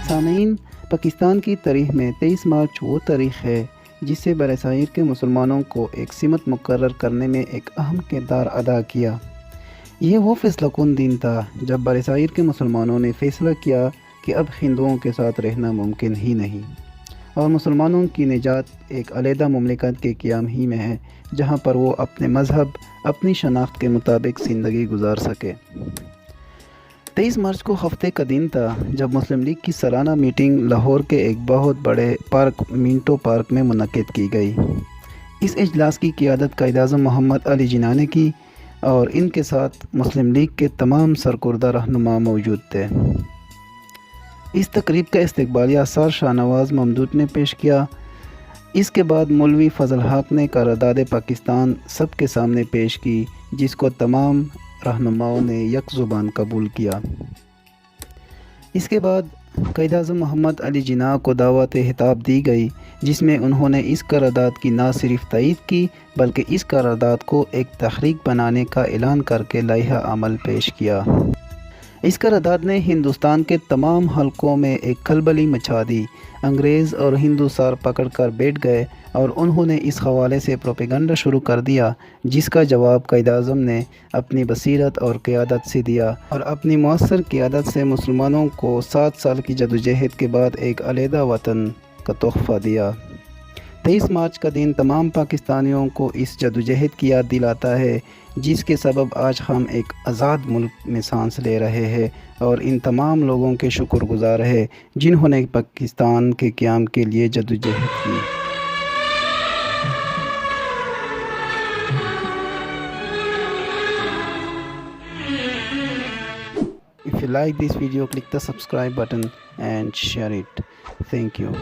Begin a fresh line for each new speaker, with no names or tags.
سامعین، پاکستان کی تاریخ میں 23 مارچ وہ تاریخ ہے جس سے برصغیر کے مسلمانوں کو ایک سمت مقرر کرنے میں ایک اہم کردار ادا کیا۔ یہ وہ فیصلہ کن دن تھا جب برصغیر کے مسلمانوں نے فیصلہ کیا کہ اب ہندوؤں کے ساتھ رہنا ممکن ہی نہیں، اور مسلمانوں کی نجات ایک علیحدہ مملکت کے قیام ہی میں ہے جہاں پر وہ اپنے مذہب، اپنی شناخت کے مطابق زندگی گزار سکے۔ 23 مارچ کو ہفتے کا دن تھا جب مسلم لیگ کی سالانہ میٹنگ لاہور کے ایک بہت بڑے پارک منٹو پارک میں منعقد کی گئی۔ اس اجلاس کی قیادت قائد اعظم محمد علی جناح نے کی اور ان کے ساتھ مسلم لیگ کے تمام سرکردہ رہنما موجود تھے۔ اس تقریب کا استقبالیہ سر شاہ نواز ممدوح نے پیش کیا۔ اس کے بعد مولوی فضل حق نے قرارداد پاکستان سب کے سامنے پیش کی، جس کو تمام رہنماؤں نے یک زبان قبول کیا۔ اس کے بعد قائد اعظم محمد علی جناح کو دعوت خطاب دی گئی، جس میں انہوں نے اس قرارداد کی نہ صرف تائید کی بلکہ اس قرارداد کو ایک تحریک بنانے کا اعلان کر کے لائحہ عمل پیش کیا۔ اس قرارداد نے ہندوستان کے تمام حلقوں میں ایک کھلبلی مچا دی۔ انگریز اور ہندو سار پکڑ کر بیٹھ گئے اور انہوں نے اس حوالے سے پروپیگنڈا شروع کر دیا، جس کا جواب قائد اعظم نے اپنی بصیرت اور قیادت سے دیا اور اپنی مؤثر قیادت سے مسلمانوں کو 7 سال کی جدوجہد کے بعد ایک علیحدہ وطن کا تحفہ دیا۔ 23 مارچ کا دن تمام پاکستانیوں کو اس جدوجہد کی یاد دلاتا ہے جس کے سبب آج ہم ایک آزاد ملک میں سانس لے رہے ہیں، اور ان تمام لوگوں کے شکر گزار ہیں جنہوں نے پاکستان کے قیام کے لیے جدوجہد کی۔ If you like this video, click the subscribe button and share it. Thank you.